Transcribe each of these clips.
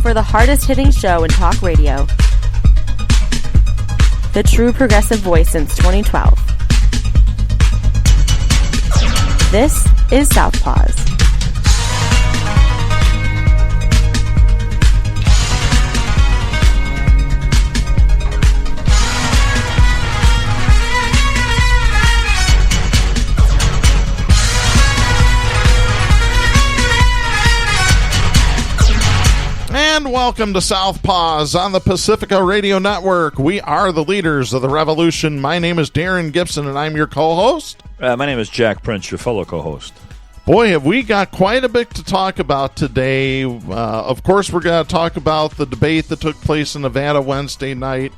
for the hardest-hitting show in talk radio. The true progressive voice since 2012. This is Southpaws. And welcome to Southpaws on the Pacifica Radio Network. We are the leaders of the revolution. My name is Darren Gibson, and I'm your co-host. My name is Jack Prince, your fellow co-host. Boy, have we got quite a bit to talk about today. Of course, we're going to talk about the debate that took place in Nevada Wednesday night.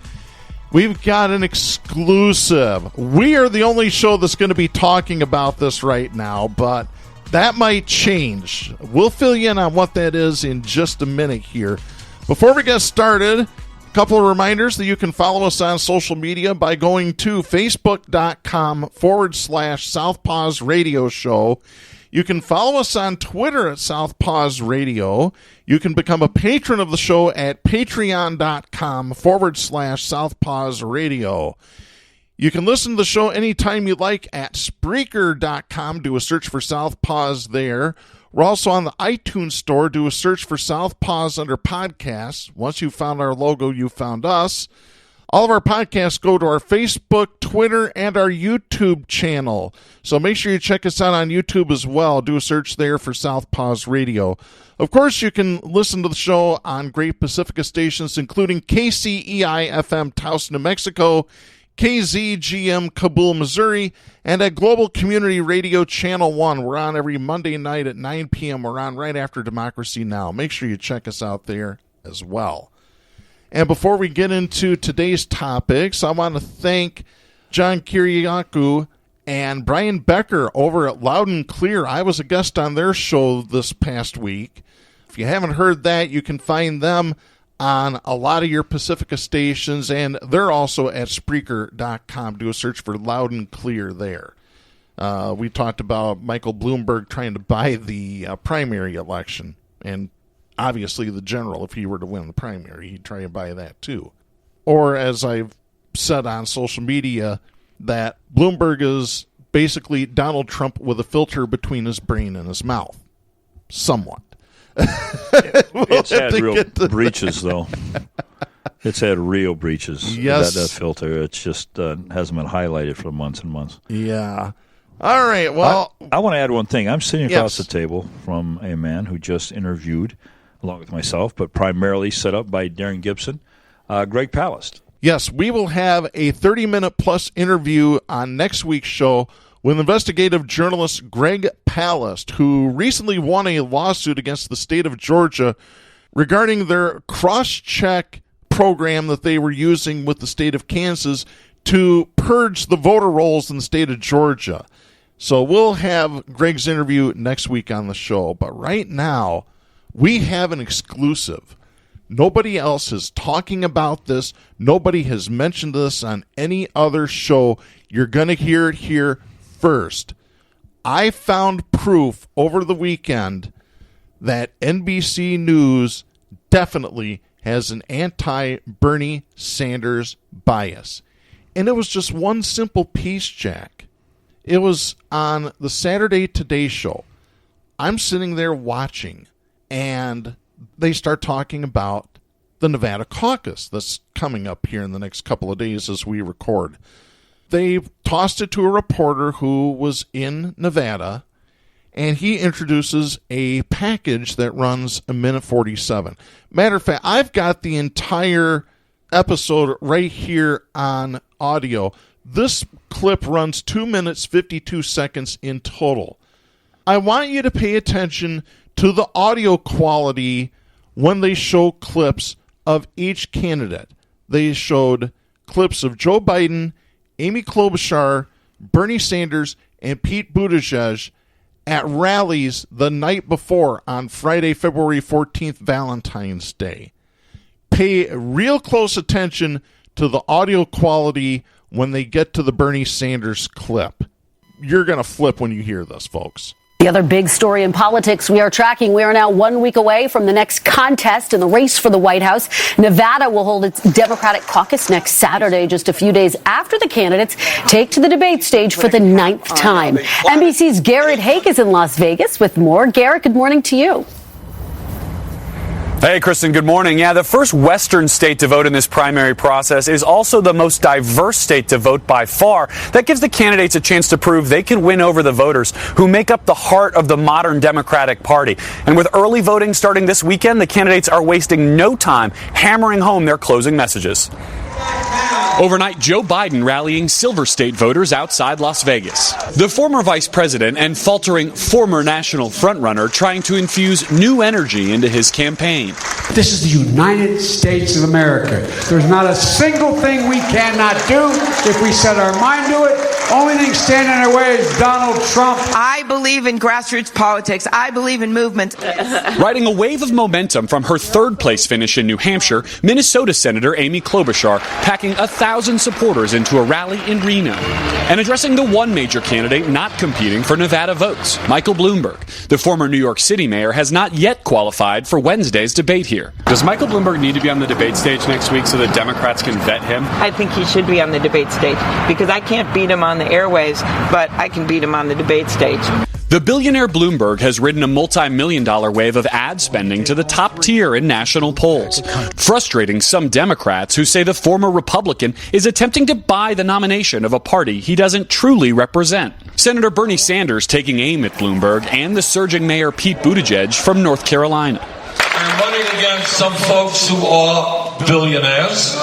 We've got an exclusive. We are the only show that's going to be talking about this right now, but that might change. We'll fill you in on what that is in just a minute here. Before we get started, a couple of reminders that you can follow us on social media by going to facebook.com/Southpaws Radio Show. You can follow us on Twitter at Southpaws Radio. You can become a patron of the show at patreon.com/Southpaws Radio. You can listen to the show anytime you like at Spreaker.com. Do a search for Southpaws there. We're also on the iTunes Store. Do a search for Southpaws under podcasts. Once you've found our logo, you found us. All of our podcasts go to our Facebook, Twitter, and our YouTube channel. So make sure you check us out on YouTube as well. Do a search there for Southpaws Radio. Of course, you can listen to the show on great Pacifica stations, including KCEI-FM Taos, New Mexico, KZGM Kabul, Missouri, and at Global Community Radio Channel 1. We're on every Monday night at 9 p.m. We're on right after Democracy Now! Make sure you check us out there as well. And before we get into today's topics, I want to thank John Kiriakou and Brian Becker over at Loud and Clear. I was a guest on their show this past week. If you haven't heard that, you can find them on a lot of your Pacifica stations, and they're also at Spreaker.com. Do a search for Loud and Clear there. We talked about Michael Bloomberg trying to buy the primary election, and obviously the general, if he were to win the primary, he'd try and buy that too. Or, as I've said on social media, that Bloomberg is basically Donald Trump with a filter between his brain and his mouth. Somewhat. It's had real breaches, though. It's had real breaches. Yes. That filter. It's just hasn't been highlighted for months and months. Yeah. All right. Well, I want to add one thing. I'm sitting across the table from a man who just interviewed, along with myself, but primarily set up by Darren Gibson, Greg Palast. Yes, we will have a 30-minute plus interview on next week's show with investigative journalist Greg Palast, who recently won a lawsuit against the state of Georgia regarding their cross-check program that they were using with the state of Kansas to purge the voter rolls in the state of Georgia. So we'll have Greg's interview next week on the show. But right now, we have an exclusive. Nobody else is talking about this. Nobody has mentioned this on any other show. You're going to hear it here first. I found proof over the weekend that NBC News definitely has an anti-Bernie Sanders bias. And it was just one simple piece, Jack. It was on the Saturday Today Show. I'm sitting there watching, and they start talking about the Nevada caucus that's coming up here in the next couple of days as we record. They tossed it to a reporter who was in Nevada, and he introduces a package that runs 1:47. Matter of fact, I've got the entire episode right here on audio. This clip runs 2 minutes, 52 seconds in total. I want you to pay attention to the audio quality when they show clips of each candidate. They showed clips of Joe Biden, Amy Klobuchar, Bernie Sanders, and Pete Buttigieg at rallies the night before on Friday, February 14th, Valentine's Day. Pay real close attention to the audio quality when they get to the Bernie Sanders clip. You're going to flip when you hear this, folks. The other big story in politics we are tracking, we are now 1 week away from the next contest in the race for the White House. Nevada will hold its Democratic caucus next Saturday, just a few days after the candidates take to the debate stage for the 9th time. NBC's Garrett Hake is in Las Vegas with more. Garrett, good morning to you. Hey, Kristen, good morning. Yeah, the first Western state to vote in this primary process is also the most diverse state to vote by far. That gives the candidates a chance to prove they can win over the voters who make up the heart of the modern Democratic Party. And with early voting starting this weekend, the candidates are wasting no time hammering home their closing messages. Overnight, Joe Biden rallying Silver State voters outside Las Vegas. The former vice president and faltering former national frontrunner trying to infuse new energy into his campaign. This is the United States of America. There's not a single thing we cannot do if we set our mind to it. Only thing standing in our way is Donald Trump. I believe in grassroots politics. I believe in movement. Riding a wave of momentum from her third-place finish in New Hampshire, Minnesota Senator Amy Klobuchar packing 1,000 supporters into a rally in Reno. And addressing the one major candidate not competing for Nevada votes, Michael Bloomberg. The former New York City mayor has not yet qualified for Wednesday's debate here. Does Michael Bloomberg need to be on the debate stage next week so the Democrats can vet him? I think he should be on the debate stage because I can't beat him on the airwaves, but I can beat him on the debate stage. The billionaire Bloomberg has ridden a multi-million-dollar wave of ad spending to the top tier in national polls, frustrating some Democrats who say the former Republican is attempting to buy the nomination of a party he doesn't truly represent. Senator Bernie Sanders taking aim at Bloomberg and the surging Mayor Pete Buttigieg from North Carolina. I'm running against some folks who are billionaires.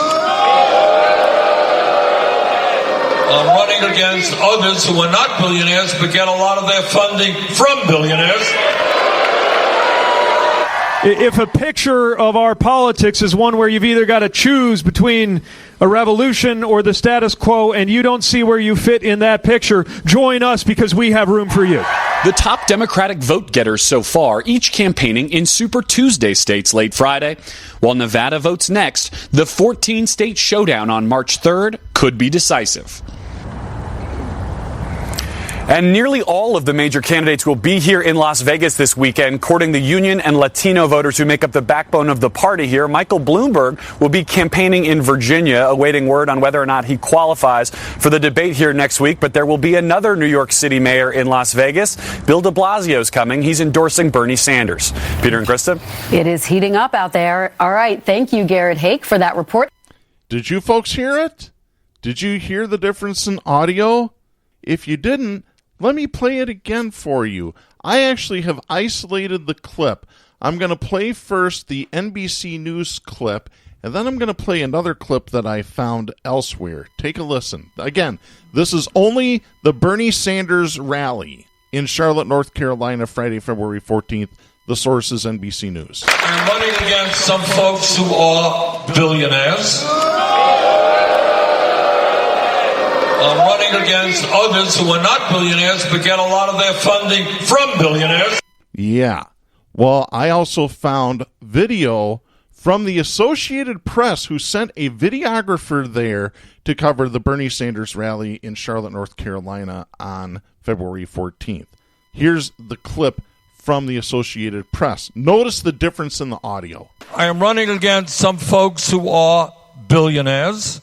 I'm running against others who are not billionaires but get a lot of their funding from billionaires. If a picture of our politics is one where you've either got to choose between a revolution or the status quo and you don't see where you fit in that picture, join us because we have room for you. The top Democratic vote getters so far, each campaigning in Super Tuesday states late Friday. While Nevada votes next, the 14-state showdown on March 3rd could be decisive. And nearly all of the major candidates will be here in Las Vegas this weekend, courting the union and Latino voters who make up the backbone of the party here. Michael Bloomberg will be campaigning in Virginia, awaiting word on whether or not he qualifies for the debate here next week. But there will be another New York City mayor in Las Vegas. Bill de Blasio's coming. He's endorsing Bernie Sanders. Peter and Krista. It is heating up out there. All right. Thank you, Garrett Hake, for that report. Did you folks hear it? Did you hear the difference in audio? If you didn't, let me play it again for you. I actually have isolated the clip. I'm going to play first the NBC News clip, and then I'm going to play another clip that I found elsewhere. Take a listen. Again, this is only the Bernie Sanders rally in Charlotte, North Carolina, Friday, February 14th. The source is NBC News. I'm running against some folks who are billionaires. I'm running against others who are not billionaires but get a lot of their funding from billionaires. Yeah. Well, I also found video from the Associated Press who sent a videographer there to cover the Bernie Sanders rally in Charlotte, North Carolina on February 14th. Here's the clip from the Associated Press. Notice the difference in the audio. I am running against some folks who are billionaires.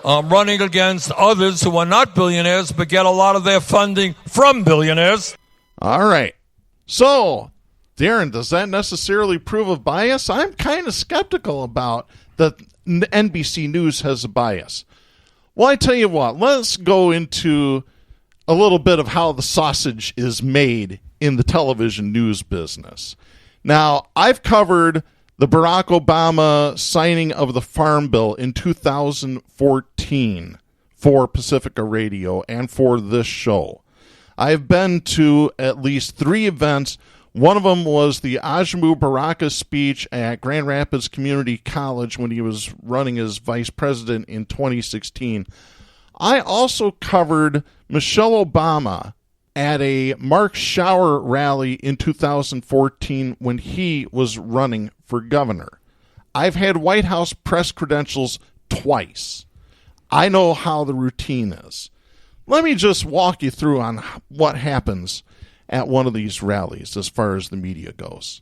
I'm running against others who are not billionaires but get a lot of their funding from billionaires. All right. So, Darren, does that necessarily prove a bias? I'm kind of skeptical about that NBC News has a bias. Well, I tell you what, let's go into a little bit of how the sausage is made in the television news business. Now, I've covered the Barack Obama signing of the Farm Bill in 2014 for Pacifica Radio and for this show. I've been to at least 3 events. One of them was the Ajmu Baraka speech at Grand Rapids Community College when he was running as vice president in 2016. I also covered Michelle Obama at a Mark Schauer rally in 2014 when he was running for governor. I've had White House press credentials twice. I know how the routine is. Let me just walk you through on what happens at one of these rallies as far as the media goes.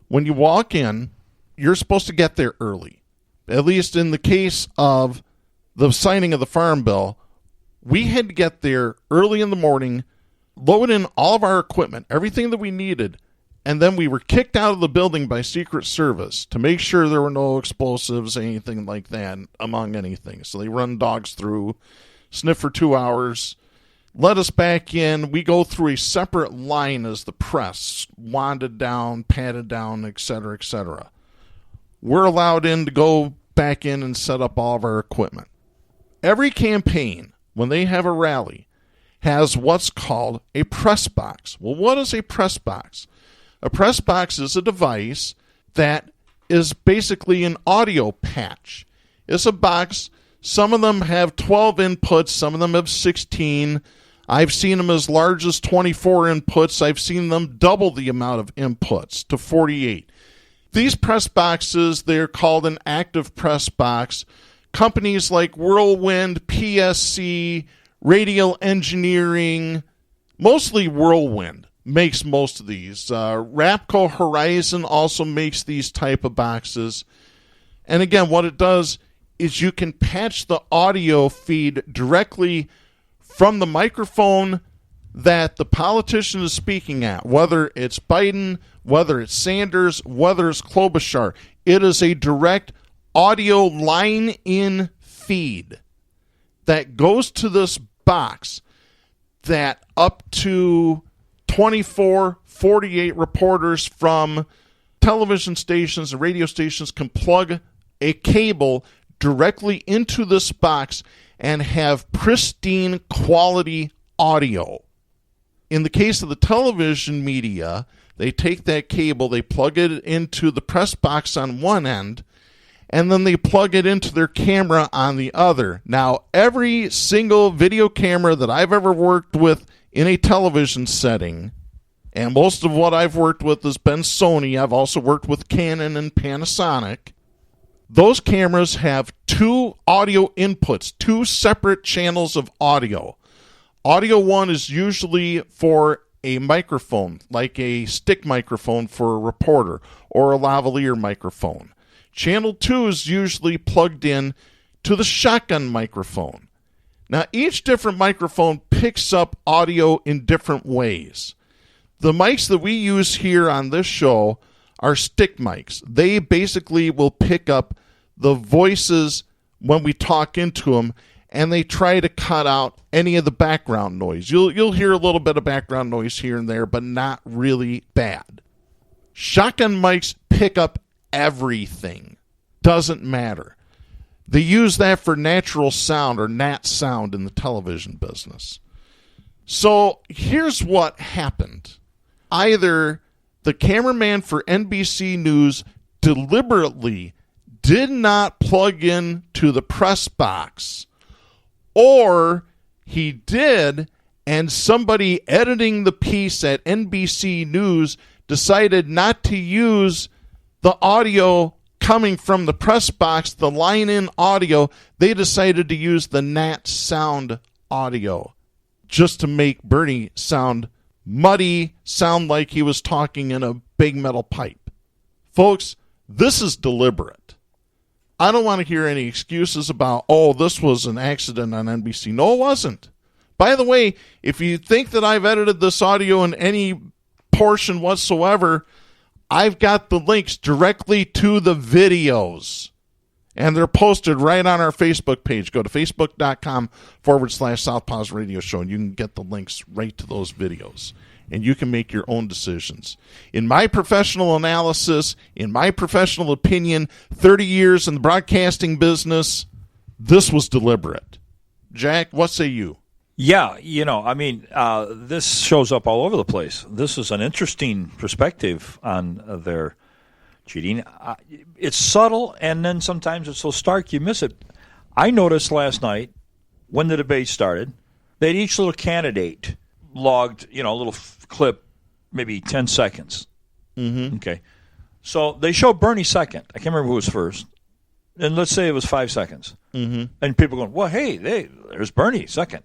When you walk in, you're supposed to get there early. At least in the case of the signing of the Farm Bill, we had to get there early in the morning, load in all of our equipment, everything that we needed, and then we were kicked out of the building by Secret Service to make sure there were no explosives, anything like that, among anything. So they run dogs through, sniff for 2 hours, let us back in. We go through a separate line as the press, wanded down, patted down, etc., etc. We're allowed in to go back in and set up all of our equipment. Every campaign, when they have a rally, has what's called a press box. Well, what is a press box? A press box is a device that is basically an audio patch. It's a box. Some of them have 12 inputs. Some of them have 16. I've seen them as large as 24 inputs. I've seen them double the amount of inputs to 48. These press boxes, they're called an active press box. Companies like Whirlwind, PSC, Radial Engineering, mostly Whirlwind, makes most of these. Rapco Horizon also makes these type of boxes. And again, what it does is you can patch the audio feed directly from the microphone that the politician is speaking at, whether it's Biden, whether it's Sanders, whether it's Klobuchar. It is a direct audio line-in feed that goes to this box that up to 24, 48 reporters from television stations and radio stations can plug a cable directly into this box and have pristine quality audio. In the case of the television media, they take that cable, they plug it into the press box on one end, and then they plug it into their camera on the other. Now, every single video camera that I've ever worked with in a television setting, and most of what I've worked with has been Sony, I've also worked with Canon and Panasonic, those cameras have two audio inputs, two separate channels of audio. Audio 1 is usually for a microphone, like a stick microphone for a reporter, or a lavalier microphone. Channel 2 is usually plugged in to the shotgun microphone. Now, each different microphone picks up audio in different ways. The mics that we use here on this show are stick mics. They basically will pick up the voices when we talk into them, and they try to cut out any of the background noise. You'll hear a little bit of background noise here and there, but not really bad. Shotgun mics pick up everything. Doesn't matter. They use that for natural sound, or nat sound, in the television business. So here's what happened. Either the cameraman for NBC News deliberately did not plug in to the press box, or he did, and somebody editing the piece at NBC News decided not to use the audio coming from the press box, the line-in audio. They decided to use the nat sound audio just to make Bernie sound muddy, sound like he was talking in a big metal pipe. Folks, this is deliberate. I don't want to hear any excuses about, this was an accident on NBC. No, it wasn't. By the way, if you think that I've edited this audio in any portion whatsoever, I've got the links directly to the videos. And they're posted right on our Facebook page. Go to facebook.com/Southpaws Radio Show, and you can get the links right to those videos. And you can make your own decisions. In my professional analysis, in my professional opinion, 30 years in the broadcasting business, this was deliberate. Jack, what say you? Yeah, this shows up all over the place. This is an interesting perspective on their cheating. It's subtle, and then sometimes it's so stark you miss it. I noticed last night, when the debate started, that each little candidate logged, a little clip, maybe 10 seconds. Mm-hmm. Okay. So they showed Bernie second. I can't remember who was first. And let's say it was 5 seconds. Mm-hmm. And people going, well, hey, there's Bernie second.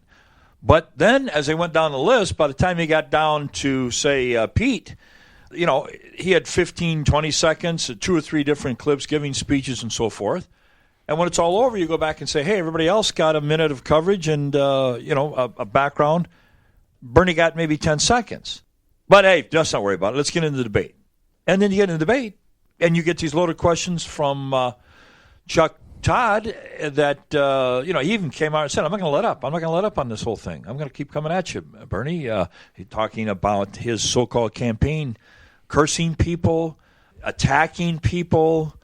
But then as they went down the list, by the time he got down to, say, Pete, he had 15, 20 seconds, 2 or 3 different clips giving speeches and so forth. And when it's all over, you go back and say, hey, everybody else got a minute of coverage and, a background. Bernie got maybe 10 seconds. But, hey, let's not worry about it. Let's get into the debate. And then you get into the debate, and you get these loaded questions from Chuck Todd that, he even came out and said, I'm not going to let up. I'm not going to let up on this whole thing. I'm going to keep coming at you, Bernie. He's talking about his so-called campaign, cursing people, attacking people.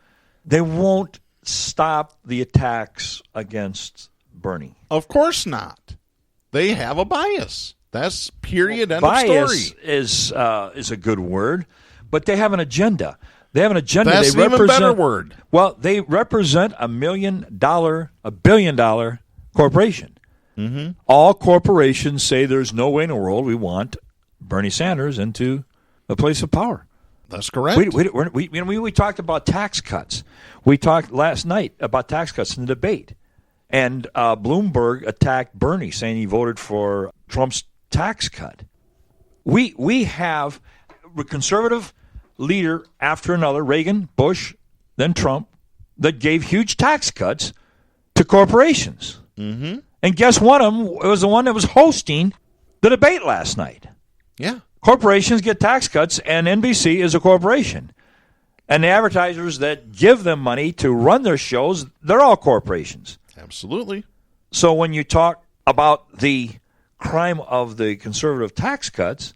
They won't stop the attacks against Bernie. Of course not. They have a bias. That's period, end of story. Bias is a good word, but they have an agenda. They have an agenda. That's an even better word. Well, they represent a $1 billion corporation. Mm-hmm. All corporations say there's no way in the world we want Bernie Sanders into a place of power. That's correct. We talked about tax cuts. We talked last night about tax cuts in the debate. And Bloomberg attacked Bernie, saying he voted for Trump's tax cut. We have a conservative leader after another, Reagan, Bush, then Trump, that gave huge tax cuts to corporations. Mm-hmm. And guess one of them was the one that was hosting the debate last night. Yeah. Corporations get tax cuts, and NBC is a corporation. And the advertisers that give them money to run their shows, they're all corporations. Absolutely. So when you talk about the crime of the conservative tax cuts,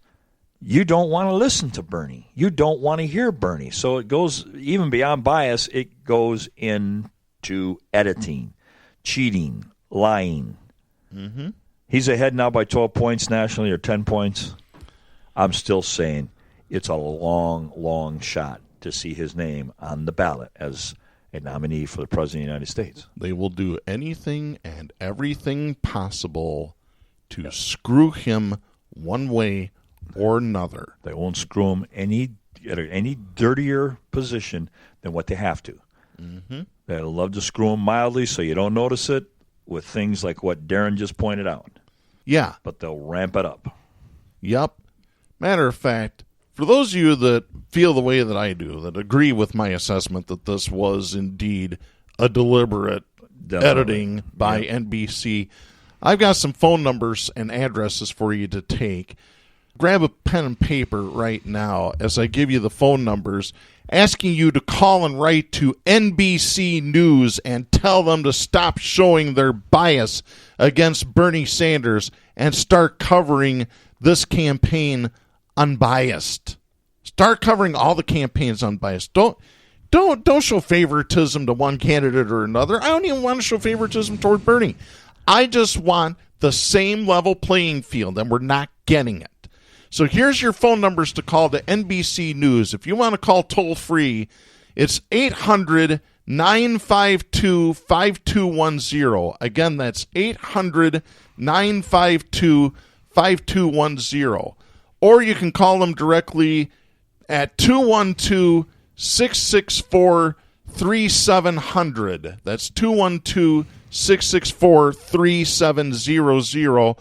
you don't want to listen to Bernie. You don't want to hear Bernie. So it goes even beyond bias. It goes into editing, cheating, lying. Mm-hmm. He's ahead now by 12 points nationally or 10 points. I'm still saying it's a long, long shot to see his name on the ballot as a nominee for the President of the United States. They will do anything and everything possible to screw him one way or another. They won't screw him any dirtier position than what they have to. Mm-hmm. They'll love to screw him mildly so you don't notice it with things like what Darren just pointed out. Yeah. But they'll ramp it up. Yep. Matter of fact, for those of you that feel the way that I do, that agree with my assessment that this was indeed a deliberate editing by NBC, I've got some phone numbers and addresses for you to take. Grab a pen and paper right now as I give you the phone numbers, asking you to call and write to NBC News and tell them to stop showing their bias against Bernie Sanders and start covering this campaign unbiased. Start covering all the campaigns unbiased. Don't show favoritism to one candidate or another. I don't even want to show favoritism toward Bernie. I just want the same level playing field, and we're not getting it. So here's your phone numbers to call to NBC News. If you want to call toll-free, it's 800-952-5210. Again, that's 800-952-5210. Or you can call them directly at 212-664-3700. That's 212-664-3700.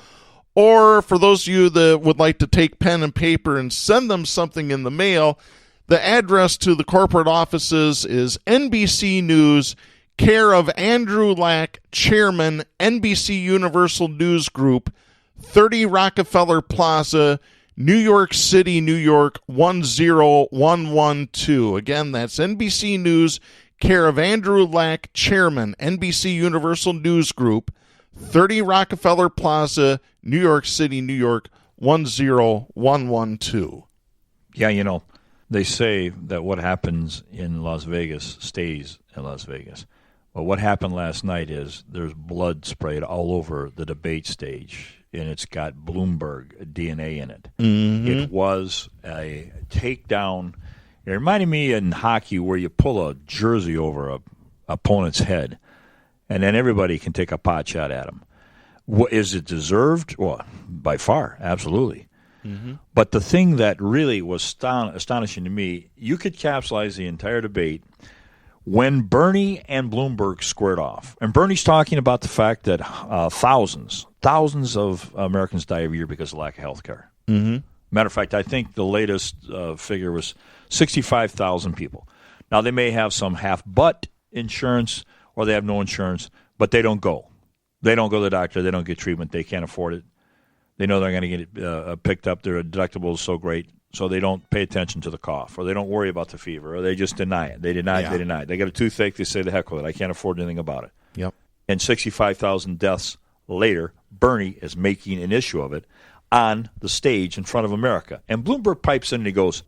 Or for those of you that would like to take pen and paper and send them something in the mail, the address to the corporate offices is NBC News, care of Andrew Lack, Chairman, NBC Universal News Group, 30 Rockefeller Plaza, New York City, New York, 10112. Again, that's NBC News, care of Andrew Lack, Chairman, NBC Universal News Group, 30 Rockefeller Plaza, New York City, New York, 10112. Yeah, they say that what happens in Las Vegas stays in Las Vegas. Well, what happened last night is there's blood sprayed all over the debate stage, and it's got Bloomberg DNA in it. Mm-hmm. It was a takedown. It reminded me in hockey where you pull a jersey over a opponent's head, and then everybody can take a pot shot at him. Is it deserved? Well, by far, absolutely. Mm-hmm. But the thing that really was astonishing to me, you could capsulize the entire debate when Bernie and Bloomberg squared off, and Bernie's talking about the fact that thousands of Americans die every year because of lack of health care. Mm-hmm. Matter of fact, I think the latest figure was 65,000 people. Now, they may have some half-butt insurance or they have no insurance, but they don't go. They don't go to the doctor. They don't get treatment. They can't afford it. They know they're going to get it picked up. Their deductible is so great, so they don't pay attention to the cough, or they don't worry about the fever, or they just deny it. They deny it. They deny it. They get a toothache. They say, the heck with it. I can't afford anything about it. Yep. And 65,000 deaths later, Bernie is making an issue of it on the stage in front of America. And Bloomberg pipes in and he goes,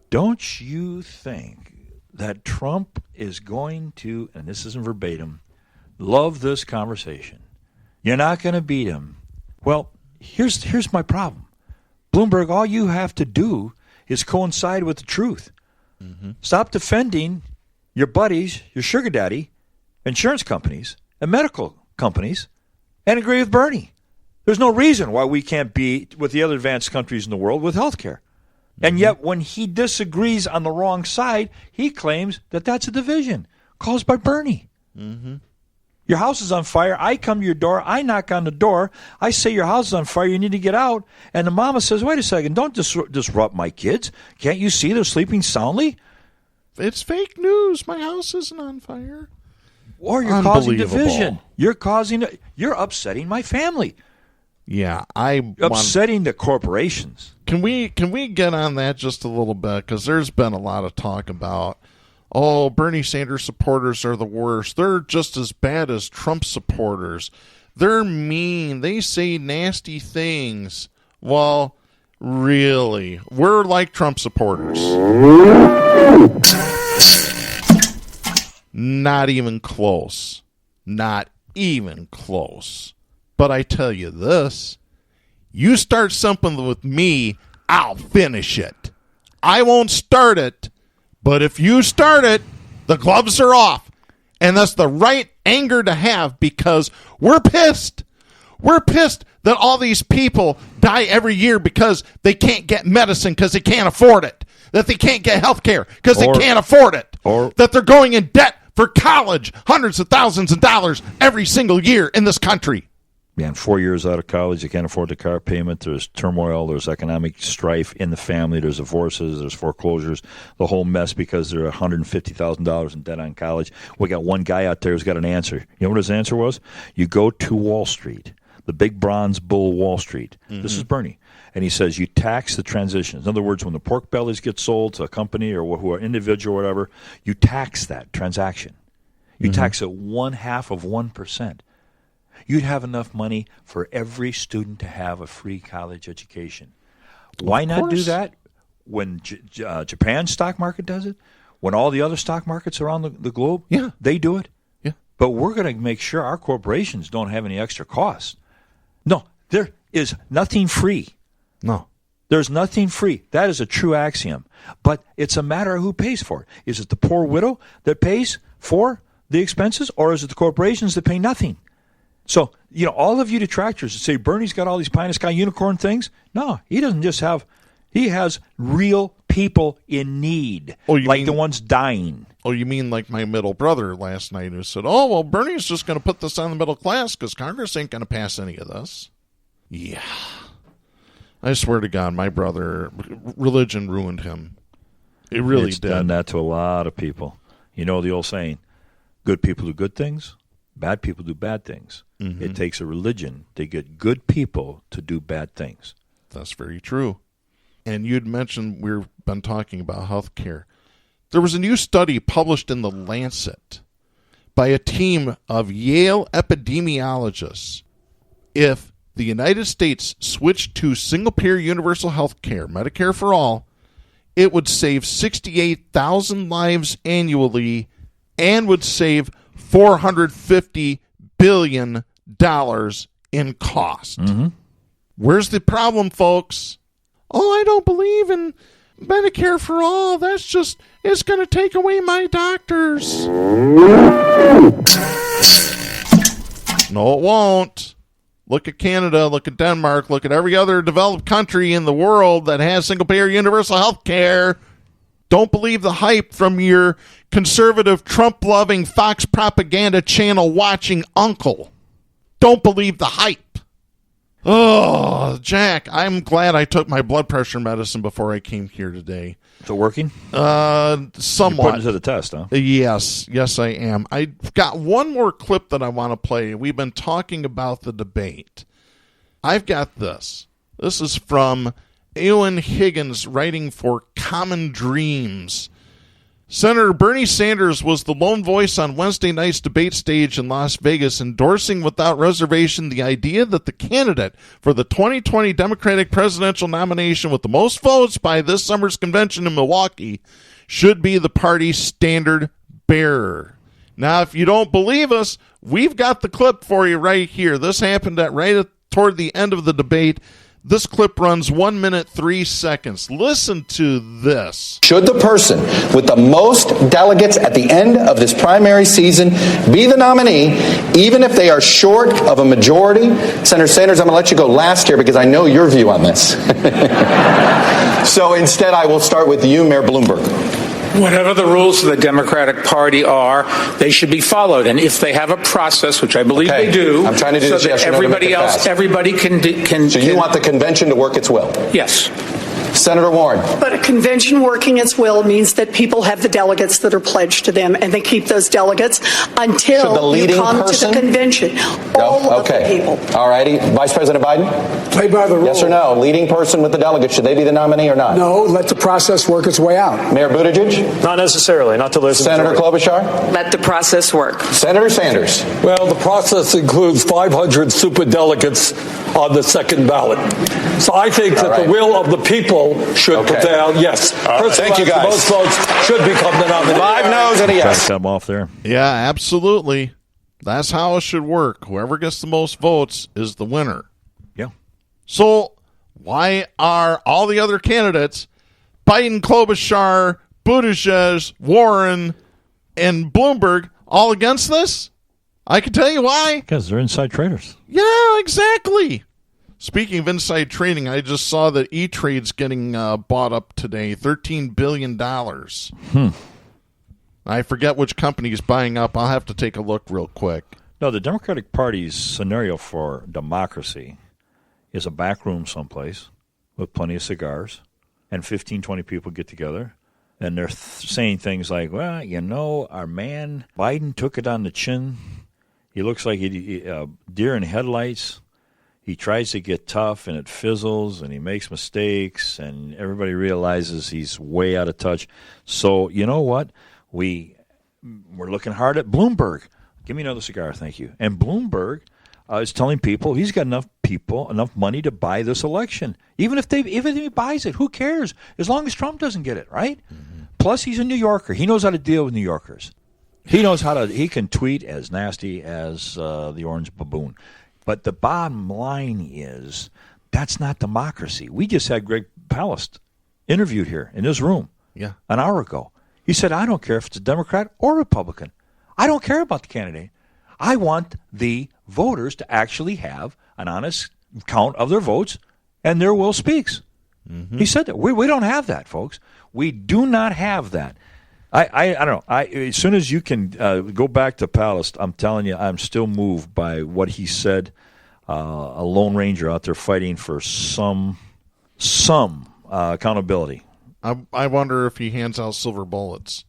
don't you think that Trump is going to, and this isn't verbatim, love this conversation? You're not going to beat him. Well, here's my problem. Bloomberg, all you have to do is coincide with the truth. Mm-hmm. Stop defending your buddies, your sugar daddy, insurance companies, and medical companies, and agree with Bernie. There's no reason why we can't be with the other advanced countries in the world with health care. Mm-hmm. And yet when he disagrees on the wrong side, he claims that that's a division caused by Bernie. Mm-hmm. Your house is on fire. I come to your door. I knock on the door. I say your house is on fire. You need to get out. And the mama says, wait a second. Don't disrupt my kids. Can't you see they're sleeping soundly? It's fake news. My house isn't on fire. Or you're causing division. You're upsetting my family. Yeah, upsetting the corporations. Can we get on that just a little bit? Because there's been a lot of talk about, Bernie Sanders supporters are the worst. They're just as bad as Trump supporters. They're mean. They say nasty things. Well, really, we're like Trump supporters. Not even close. Not even close. But I tell you this, you start something with me, I'll finish it. I won't start it, but if you start it, the gloves are off. And that's the right anger to have because we're pissed. We're pissed that all these people die every year because they can't get medicine because they can't afford it. That they can't get health care because they can't afford it. That they're going in debt for college, hundreds of thousands of dollars every single year in this country. Man, 4 years out of college, you can't afford the car payment. There's turmoil. There's economic strife in the family. There's divorces. There's foreclosures. The whole mess because they're $150,000 in debt on college. We got one guy out there who's got an answer. You know what his answer was? You go to Wall Street, the big bronze bull Wall Street. Mm-hmm. This is Bernie. And he says you tax the transitions. In other words, when the pork bellies get sold to a company or who are individual or whatever, you tax that transaction. You tax it 0.5%. You'd have enough money for every student to have a free college education. Why not do that when Japan's stock market does it? When all the other stock markets around the globe, they do it. Yeah. But we're going to make sure our corporations don't have any extra costs. No, there is nothing free. No. There's nothing free. That is a true axiom. But it's a matter of who pays for it. Is it the poor widow that pays for the expenses, or is it the corporations that pay nothing? So, all of you detractors that say Bernie's got all these pie-in-the-sky unicorn things, no, he doesn't just have, he has real people in need, the ones dying. Oh, you mean like my middle brother last night who said, Bernie's just going to put this on the middle class because Congress ain't going to pass any of this. Yeah. I swear to God, my brother, religion ruined him. It really It's did. done that to a lot of people. You know the old saying, good people do good things, bad people do bad things. Mm-hmm. It takes a religion to get good people to do bad things. That's very true. And you'd mentioned we've been talking about health care. There was a new study published in The Lancet by a team of Yale epidemiologists. If the United States switched to single-payer universal health care, Medicare for all, it would save 68,000 lives annually and would save $450 billion in cost. Mm-hmm. Where's the problem, folks? I don't believe in Medicare for all. It's going to take away my doctors. No, it won't. Look at Canada, look at Denmark, look at every other developed country in the world that has single-payer universal health care. Don't believe the hype from your conservative, Trump-loving, Fox propaganda channel-watching uncle. Don't believe the hype. Oh, Jack, I'm glad I took my blood pressure medicine before I came here today. Is it working? Somewhat. You're putting it to the test, huh? Yes, I am. I've got one more clip that I want to play. We've been talking about the debate. I've got this. This is from Ewan Higgins writing for Common Dreams. Senator Bernie Sanders was the lone voice on Wednesday night's debate stage in Las Vegas, endorsing without reservation the idea that the candidate for the 2020 Democratic presidential nomination with the most votes by this summer's convention in Milwaukee should be the party's standard bearer. Now, if you don't believe us, we've got the clip for you right here. This happened toward the end of the debate. This clip runs 1 minute, 3 seconds. Listen to this. Should the person with the most delegates at the end of this primary season be the nominee, even if they are short of a majority? Senator Sanders, I'm going to let you go last here because I know your view on this. So instead, I will start with you, Mayor Bloomberg. Whatever the rules of the Democratic Party are, they should be followed. And if they have a process, which I believe they do, I'm trying to do so this, that yes or no, everybody else, fast. everybody can. So you want the convention to work its will? Yes. Senator Warren. But a convention working its will means that people have the delegates that are pledged to them, and they keep those delegates until you come to the convention. All of the people. All righty. Vice President Biden? Play by the rules. Yes or no? Leading person with the delegates, should they be the nominee or not? No, let the process work its way out. Mayor Buttigieg? Not necessarily. Not to listen. Senator Klobuchar? Let the process work. Senator Sanders? Well, the process includes 500 superdelegates on the second ballot. So I think that the will of the people should prevail. Yes. Thank you, guys. Most votes should become the nominee. 5 no's and a yes. Try to cut him off there. Yeah, absolutely. That's how it should work. Whoever gets the most votes is the winner. Yeah. So why are all the other candidates, Biden, Klobuchar, Buttigieg, Warren, and Bloomberg, all against this? I can tell you why. Because they're inside traders. Yeah, exactly. Speaking of inside trading, I just saw that E-Trade's getting bought up today, $13 billion. I forget which company is buying up. I'll have to take a look real quick. No, the Democratic Party's scenario for democracy is a back room someplace with plenty of cigars, and 15, 20 people get together, and they're saying things like, well, you know, our man Biden took it on the chin. He looks like a deer in headlights. He tries to get tough, and it fizzles, and he makes mistakes, and everybody realizes he's way out of touch. So you know what? We're looking hard at Bloomberg. Give me another cigar, thank you. And Bloomberg is telling people he's got enough money to buy this election. Even if he buys it, who cares? As long as Trump doesn't get it, right? Mm-hmm. Plus, he's a New Yorker. He knows how to deal with New Yorkers. He knows he can tweet as nasty as the orange baboon. But the bottom line is that's not democracy. We just had Greg Palast interviewed here in this room an hour ago. He said, I don't care if it's a Democrat or Republican. I don't care about the candidate. I want the voters to actually have an honest count of their votes, and their will speaks. Mm-hmm. He said that. We don't have that, folks. We do not have that. I don't know. As soon as you can go back to Palast, I'm telling you, I'm still moved by what he said. A Lone Ranger out there fighting for some accountability. I wonder if he hands out silver bullets.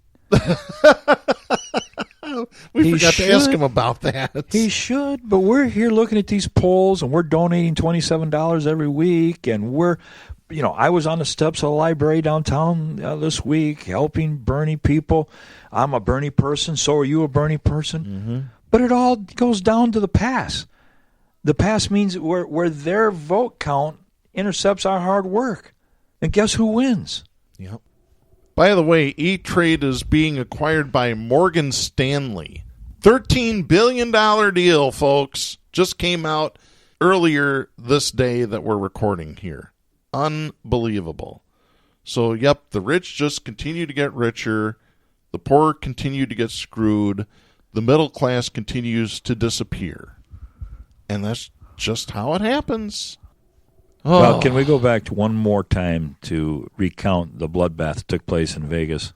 We forgot to ask him about that. He should, but we're here looking at these polls, and we're donating $27 every week, and I was on the steps of the library downtown this week helping Bernie people. I'm a Bernie person, so are you a Bernie person? Mm-hmm. But it all goes down to the pass. The pass means where their vote count intercepts our hard work. And guess who wins? Yep. By the way, E-Trade is being acquired by Morgan Stanley. $13 billion deal, folks. Just came out earlier this day that we're recording here. Unbelievable. So, yep, the rich just continue to get richer. The poor continue to get screwed. The middle class continues to disappear. And that's just how it happens. Well, can we go back to one more time to recount the bloodbath that took place in Vegas,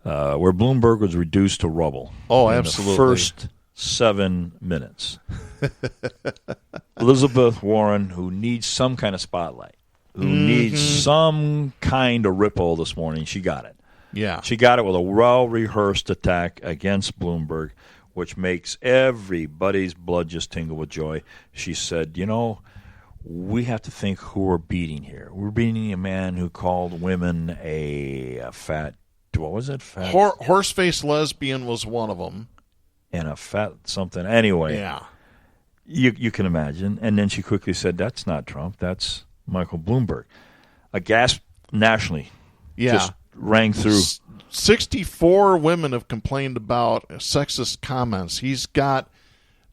where Bloomberg was reduced to rubble? Oh, in absolutely. The first 7 minutes. Elizabeth Warren, who needs some kind of spotlight, who needs some kind of ripple this morning, she got it. Yeah. She got it with a well-rehearsed attack against Bloomberg, which makes everybody's blood just tingle with joy. She said, we have to think who we're beating here. We're beating a man who called women a fat, what was it? Fat? Horse-faced lesbian was one of them. And a fat something. Anyway, yeah, you can imagine. And then she quickly said, that's not Trump. That's Michael Bloomberg. A gasp nationally just rang through. 64 women have complained about sexist comments. He's got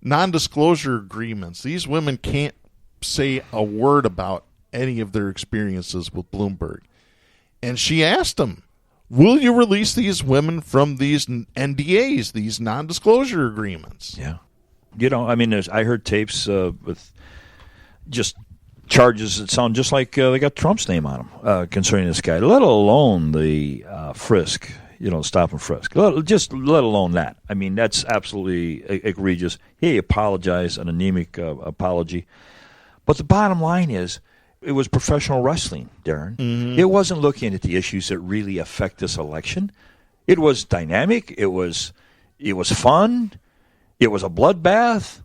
non-disclosure agreements. These women can't say a word about any of their experiences with Bloomberg. And she asked him, will you release these women from these NDAs, these non-disclosure agreements? Yeah. I heard tapes with just charges that sound just like they got Trump's name on them concerning this guy, let alone the frisk, stop and frisk. Just let alone that. I mean, that's absolutely egregious. He apologized, an anemic apology. But the bottom line is, it was professional wrestling, Darren. Mm-hmm. It wasn't looking at the issues that really affect this election. It was dynamic. It was fun. It was a bloodbath.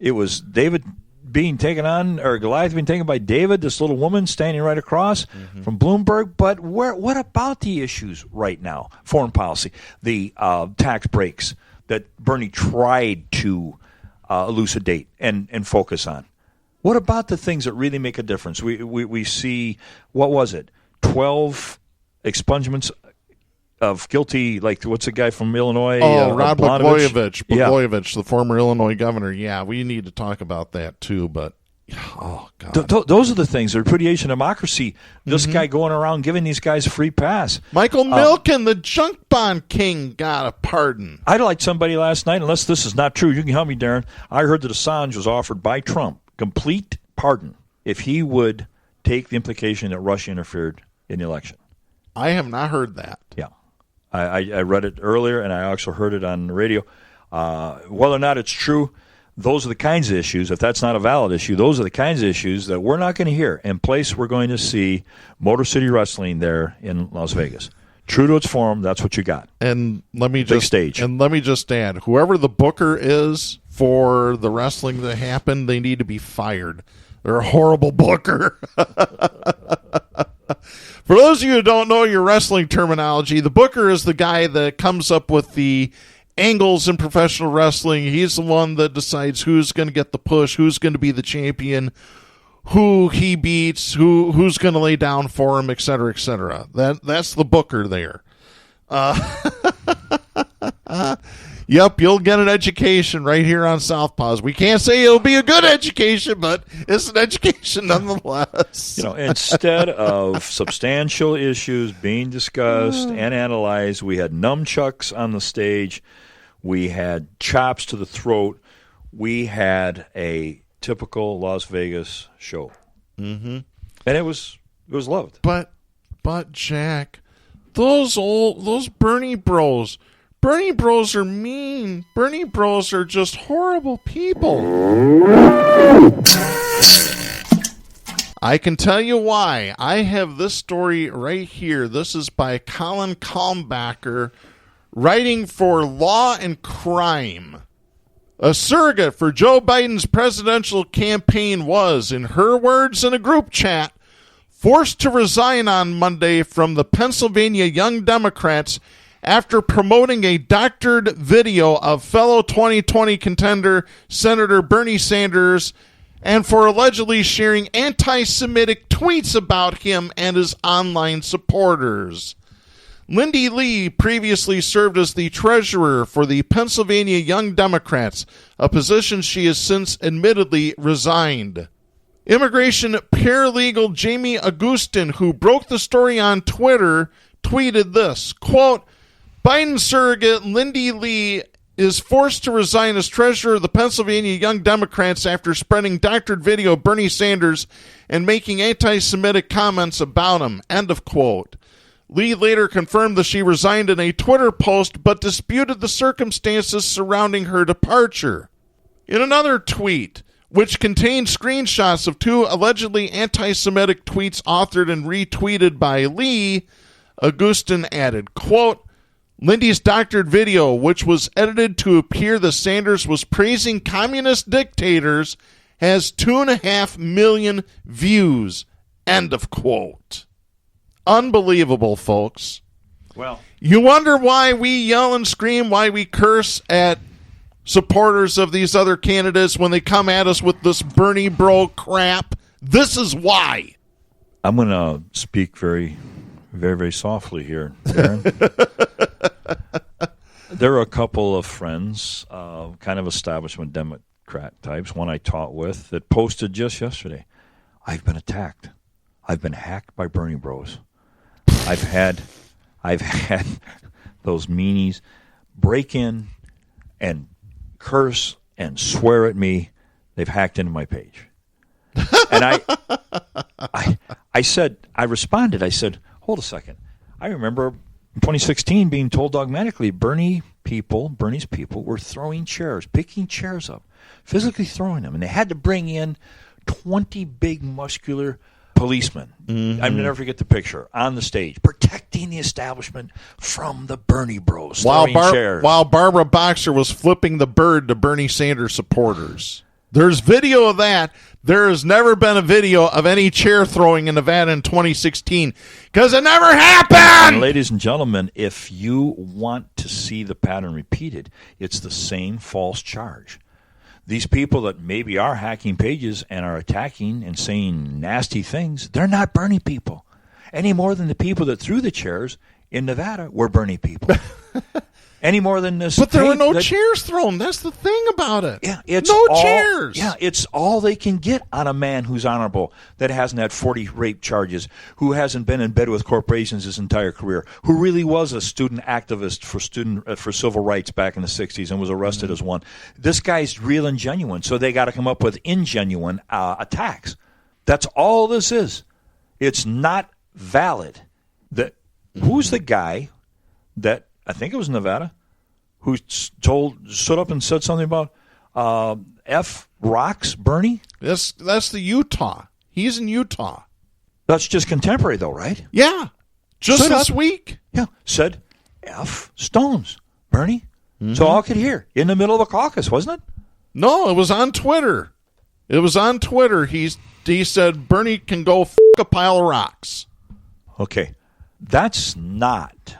It was David being taken on, or Goliath being taken by David, this little woman standing right across from Bloomberg. But what about the issues right now? Foreign policy, the tax breaks that Bernie tried to elucidate and focus on. What about the things that really make a difference? We see, what was it, 12 expungements of guilty, like what's the guy from Illinois? Rod Blagojevich, the former Illinois governor. Yeah, we need to talk about that too, but God. Those are the things, the repudiation of democracy, this guy going around giving these guys a free pass. Michael Milken, the junk bond king, got a pardon. I liked somebody last night, unless this is not true, you can help me, Darren. I heard that Assange was offered by Trump complete pardon if he would take the implication that Russia interfered in the election. I have not heard that. Yeah. I read it earlier, and I also heard it on the radio. Whether or not it's true, those are the kinds of issues, if that's not a valid issue, those are the kinds of issues that we're not going to hear. In place, we're going to see Motor City Wrestling there in Las Vegas. True to its form, that's what you got. And let me Big stage. And let me just add, whoever the booker is for the wrestling that happened, they need to be fired. They're a horrible booker. For those of you who don't know your wrestling terminology, the booker is the guy that comes up with the angles in professional wrestling. He's the one that decides who's going to get the push, who's going to be the champion, who he beats, who's going to lay down for him, et cetera, et cetera. That's the booker there. Yep, you'll get an education right here on Southpaws. We can't say it'll be a good education, but it's an education nonetheless. Instead of substantial issues being discussed and analyzed, we had nunchucks on the stage. We had chops to the throat. We had a typical Las Vegas show. Mm-hmm. And it was loved. But Jack, those Bernie bros are mean. Bernie bros are just horrible people. I can tell you why. I have this story right here. This is by Colin Kalmbacher, writing for Law and Crime. A surrogate for Joe Biden's presidential campaign was, in her words in a group chat, forced to resign on Monday from the Pennsylvania Young Democrats after promoting a doctored video of fellow 2020 contender Senator Bernie Sanders and for allegedly sharing anti-Semitic tweets about him and his online supporters. Lindy Lee previously served as the treasurer for the Pennsylvania Young Democrats, a position she has since admittedly resigned. Immigration paralegal Jamie Augustin, who broke the story on Twitter, tweeted this, quote, Biden surrogate Lindy Lee is forced to resign as treasurer of the Pennsylvania Young Democrats after spreading doctored video of Bernie Sanders and making anti-Semitic comments about him. End of quote. Lee later confirmed that she resigned in a Twitter post, but disputed the circumstances surrounding her departure. In another tweet, which contained screenshots of two allegedly anti-Semitic tweets authored and retweeted by Lee, Augustin added, quote, Lindy's doctored video, which was edited to appear that Sanders was praising communist dictators, has 2.5 million views. End of quote. Unbelievable, folks. Well, you wonder why we yell and scream, why we curse at supporters of these other candidates when they come at us with this Bernie bro crap. This is why. I'm going to speak very, very, very softly here, Darren. There are a couple of friends, kind of establishment Democrat types, one I taught with, that posted just yesterday, I've been attacked. I've been hacked by Bernie bros. I've had those meanies break in and curse and swear at me. They've hacked into my page. And I responded. I said, hold a second. I remember in 2016 being told dogmatically Bernie's people were throwing chairs, picking chairs up, physically throwing them. And they had to bring in 20 big muscular policemen. Mm-hmm. I'll never forget the picture on the stage, protecting the establishment from the Bernie bros throwing chairs. While Barbara Boxer was flipping the bird to Bernie Sanders supporters. There's video of that. There has never been a video of any chair throwing in Nevada in 2016 because it never happened. And ladies and gentlemen, if you want to see the pattern repeated, it's the same false charge. These people that maybe are hacking pages and are attacking and saying nasty things, they're not Bernie people any more than the people that threw the chairs in Nevada were Bernie people. Any more than this. But there were no chairs thrown. That's the thing about it. Yeah, it's no all, chairs. Yeah, it's all they can get on a man who's honorable, that hasn't had 40 rape charges, who hasn't been in bed with corporations his entire career, who really was a student activist for civil rights back in the 60s and was arrested as one. This guy's real and genuine, so they got to come up with ingenuine attacks. That's all this is. It's not valid. Who's the guy that, I think it was Nevada, who stood up and said something about F rocks Bernie? That's the Utah. He's in Utah. That's just contemporary, though, right? Yeah. Just this week. Yeah. Said F stones Bernie. Mm-hmm. So all could hear. In the middle of a caucus, wasn't it? No, it was on Twitter. He said Bernie can go f*** a pile of rocks. Okay. That's not,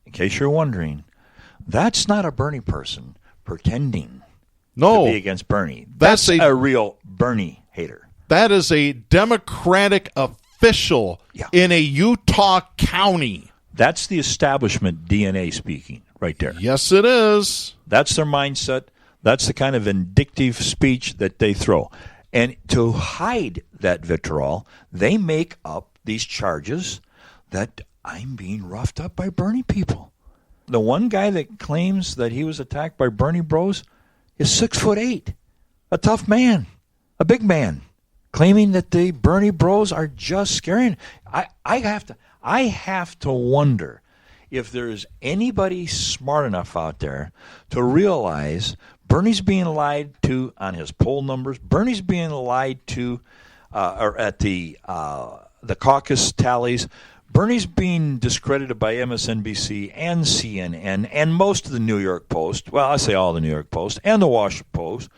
in case you're wondering, that's not a Bernie person pretending to be against Bernie. That's a real Bernie hater. That is a Democratic official in a Utah county. That's the establishment DNA speaking right there. Yes, it is. That's their mindset. That's the kind of vindictive speech that they throw. And to hide that vitriol, they make up these charges that I'm being roughed up by Bernie people. The one guy that claims that he was attacked by Bernie bros is 6'8", a tough man, a big man, claiming that the Bernie bros are just scaring. I have to wonder if there's anybody smart enough out there to realize Bernie's being lied to on his poll numbers. Bernie's being lied to or at the caucus tallies. Bernie's being discredited by MSNBC and CNN and most of the New York Post. Well, I say all the New York Post and the Washington Post.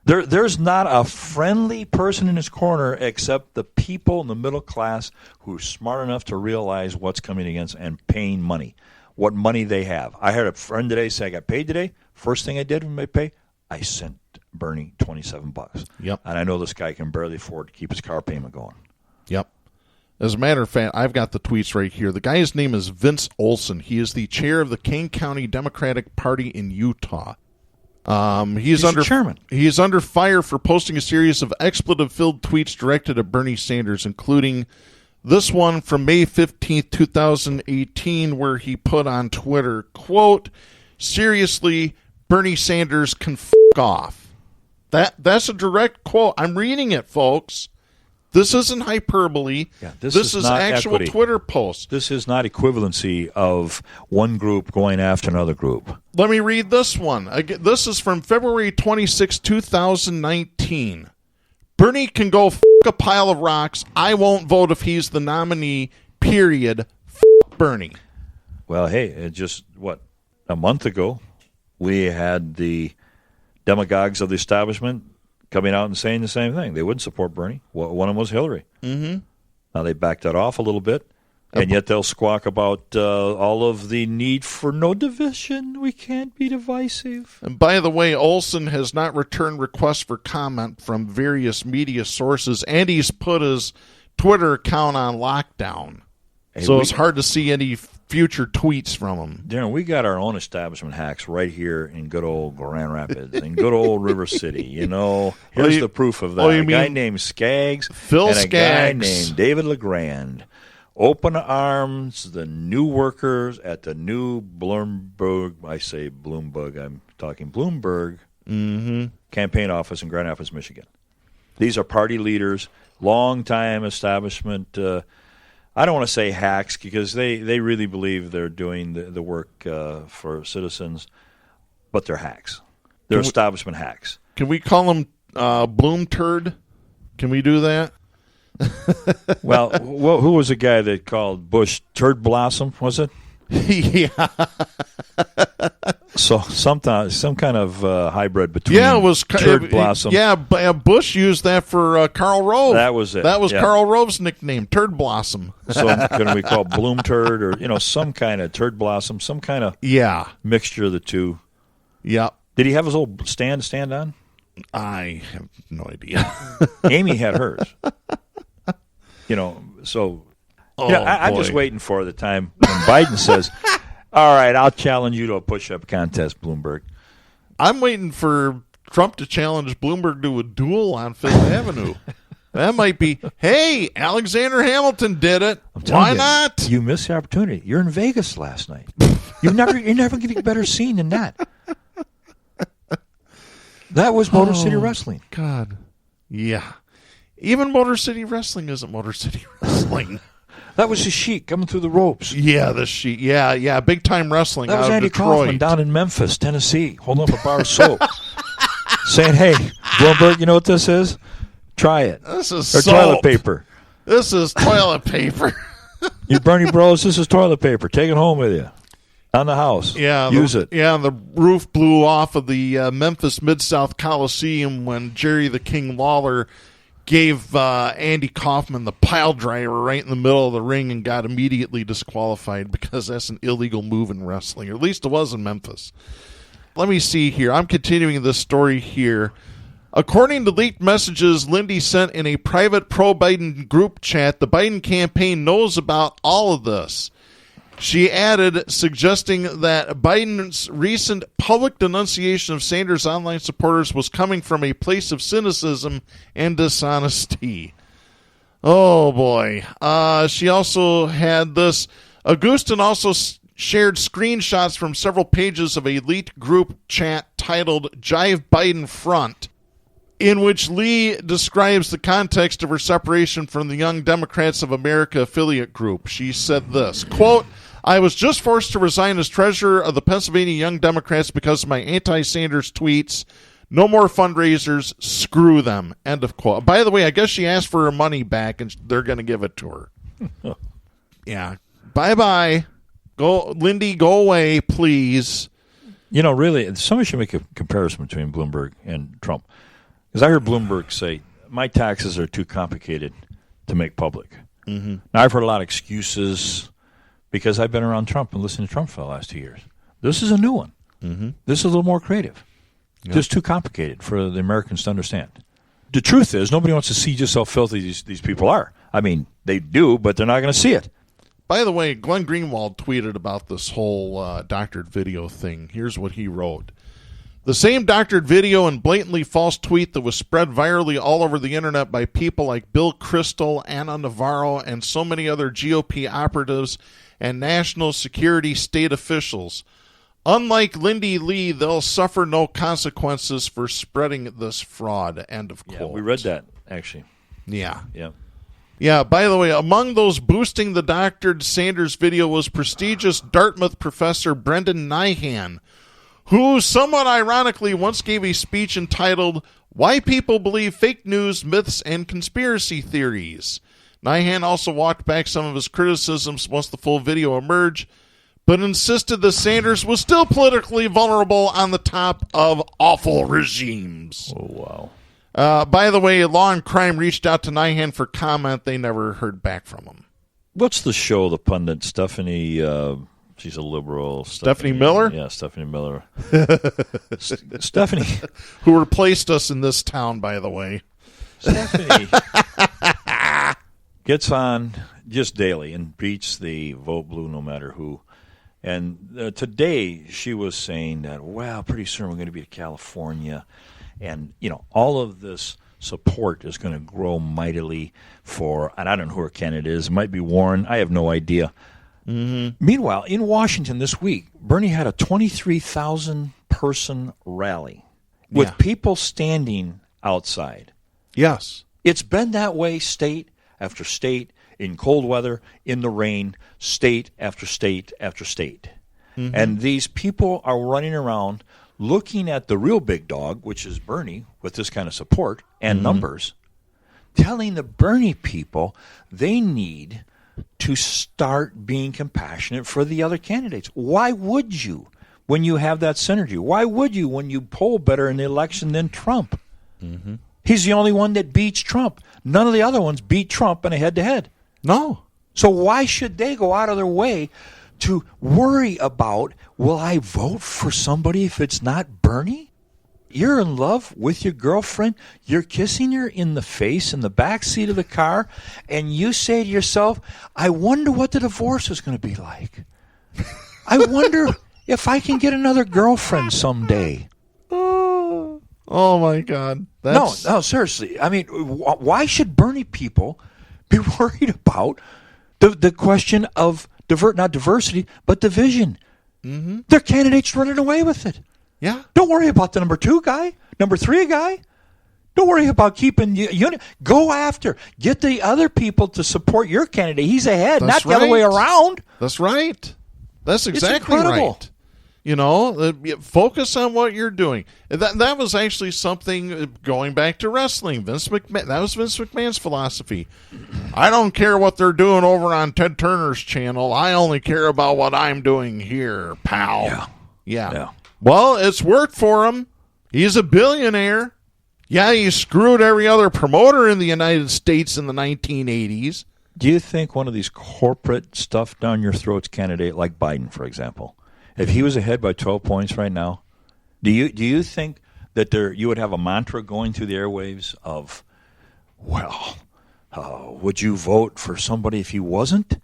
There's not a friendly person in his corner except the people in the middle class who are smart enough to realize what's coming against and paying money, what money they have. I heard a friend today say, I got paid today. First thing I did with my pay, I sent Bernie $27. Yep. And I know this guy can barely afford to keep his car payment going. Yep. As a matter of fact, I've got the tweets right here. The guy's name is Vince Olson. He is the chair of the Kane County Democratic Party in Utah. He's under chairman. He is under fire for posting a series of expletive-filled tweets directed at Bernie Sanders, including this one from May 15th, 2018, where he put on Twitter, quote, seriously, Bernie Sanders can f*** off. That's a direct quote. I'm reading it, folks. This isn't hyperbole. Yeah, this is not actual equity. Twitter posts. This is not equivalency of one group going after another group. Let me read this one. This is from February 26, 2019. Bernie can go f*** a pile of rocks. I won't vote if he's the nominee, period. F*** Bernie. Well, hey, just, a month ago, we had the demagogues of the establishment coming out and saying the same thing. They wouldn't support Bernie. One of them was Hillary. Mm-hmm. Now they backed that off a little bit, and yet they'll squawk about all of the need for no division. We can't be divisive. And by the way, Olson has not returned requests for comment from various media sources, and he's put his Twitter account on lockdown. So it's hard to see any future tweets from him. Darren, we got our own establishment hacks right here in good old Grand Rapids, in good old River City. Here's the proof of that. A guy named Skaggs and a guy named David LeGrand. Open arms, the new workers at the new Bloomberg, I say Bloomberg, I'm talking Bloomberg, campaign office in Grand Rapids, Michigan. These are party leaders, long-time establishment. I don't want to say hacks because they really believe they're doing the work for citizens, but they're hacks. They're establishment hacks. Can we call them Bloom Turd? Can we do that? Well, who was the guy that called Bush Turd Blossom, was it? Yeah. So some kind of hybrid between it was Turd Blossom. Yeah, Bush used that for Karl Rove. That was it. That was Karl Rove's nickname, Turd Blossom. So can we call Bloom Turd or some kind of Turd Blossom, some kind of mixture of the two? Yeah. Did he have his old stand on? I have no idea. Amy had hers. I'm just waiting for the time when Biden says, all right, I'll challenge you to a push-up contest, Bloomberg. I'm waiting for Trump to challenge Bloomberg to a duel on Fifth Avenue. That might be, hey, Alexander Hamilton did it. Why not? You missed the opportunity. You're in Vegas last night. You're never getting a better scene than that. That was Motor City Wrestling. God. Yeah. Even Motor City Wrestling isn't Motor City Wrestling. That was the Sheik coming through the ropes. Yeah, the Sheik. Yeah. Big time wrestling. That was out Andy of Detroit. Kaufman down in Memphis, Tennessee, holding up a bar of soap, saying, "Hey, Bloomberg, you know what this is? Try it. This is or soap. Toilet paper. This is toilet paper. You Bernie Bros, this is toilet paper. Take it home with you on the house. Yeah, use it. Yeah, and the roof blew off of the Memphis Mid-South Coliseum when Jerry the King Lawler gave Andy Kaufman the pile driver right in the middle of the ring and got immediately disqualified because that's an illegal move in wrestling, or at least it was in Memphis. Let me see here. I'm continuing this story here. According to leaked messages Lindy sent in a private pro-Biden group chat, the Biden campaign knows about all of this. She added, suggesting that Biden's recent public denunciation of Sanders' online supporters was coming from a place of cynicism and dishonesty. Oh, boy. She also had this. Augustin also shared screenshots from several pages of a elite group chat titled Jive Biden Front, in which Lee describes the context of her separation from the Young Democrats of America affiliate group. She said this, quote, I was just forced to resign as treasurer of the Pennsylvania Young Democrats because of my anti-Sanders tweets. No more fundraisers. Screw them. End of quote. By the way, I guess she asked for her money back, and they're going to give it to her. Yeah. Bye-bye. Go, Lindy, go away, please. Really, somebody should make a comparison between Bloomberg and Trump. Because I heard Bloomberg say, my taxes are too complicated to make public. Mm-hmm. Now, I've heard a lot of excuses because I've been around Trump and listened to Trump for the last 2 years. This is a new one. Mm-hmm. This is a little more creative. Yep. Just too complicated for the Americans to understand. The truth is, nobody wants to see just how filthy these people are. I mean, they do, but they're not going to see it. By the way, Glenn Greenwald tweeted about this whole doctored video thing. Here's what he wrote. The same doctored video and blatantly false tweet that was spread virally all over the internet by people like Bill Kristol, Anna Navarro, and so many other GOP operatives and national security state officials. Unlike Lindy Lee, they'll suffer no consequences for spreading this fraud. End of quote. Yeah, we read that, actually. Yeah. Yeah. Yeah, by the way, among those boosting the Dr. Sanders video was prestigious Dartmouth professor Brendan Nyhan, who somewhat ironically once gave a speech entitled Why People Believe Fake News, Myths, and Conspiracy Theories. Nyhan also walked back some of his criticisms once the full video emerged, but insisted that Sanders was still politically vulnerable on the top of awful regimes. Oh, wow. By the way, Law and Crime reached out to Nyhan for comment. They never heard back from him. What's the show, the pundit, Stephanie, she's a liberal. Stephanie Miller? Yeah, Stephanie Miller. Stephanie. Who replaced us in this town, by the way. Stephanie gets on just daily and beats the vote blue no matter who. And today she was saying that, well, pretty soon we're going to be to California. And, all of this support is going to grow mightily for, and I don't know who her candidate is. It might be Warren. I have no idea. Mm-hmm. Meanwhile, in Washington this week, Bernie had a 23,000-person rally with people standing outside. Yes. It's been that way state after state, in cold weather, in the rain, state after state after state. Mm-hmm. And these people are running around looking at the real big dog, which is Bernie, with this kind of support and numbers, telling the Bernie people they need to start being compassionate for the other candidates. Why would you when you have that synergy? Why would you when you poll better in the election than Trump? Mm-hmm. He's the only one that beats Trump. None of the other ones beat Trump in a head-to-head. No. So why should they go out of their way to worry about, will I vote for somebody if it's not Bernie? You're in love with your girlfriend. You're kissing her in the face in the back seat of the car, and you say to yourself, I wonder what the divorce is going to be like. I wonder if I can get another girlfriend someday. Oh my God. No, seriously. I mean, why should Bernie people be worried about the question of not diversity, but division? Mm-hmm. Their candidate's running away with it. Yeah. Don't worry about the number 2 guy, number 3 guy. Don't worry about keeping unit. Go after. Get the other people to support your candidate. He's ahead, not the other way around. That's right. That's exactly incredible. right. Focus on what you're doing. That was actually something going back to wrestling. Vince McMahon. That was Vince McMahon's philosophy. I don't care what they're doing over on Ted Turner's channel. I only care about what I'm doing here, pal. Yeah. Well, it's worked for him. He's a billionaire. Yeah, he screwed every other promoter in the United States in the 1980s. Do you think one of these corporate stuff down your throats candidate like Biden, for example, if he was ahead by 12 points right now, do you think that you would have a mantra going through the airwaves of, well, would you vote for somebody if he wasn't?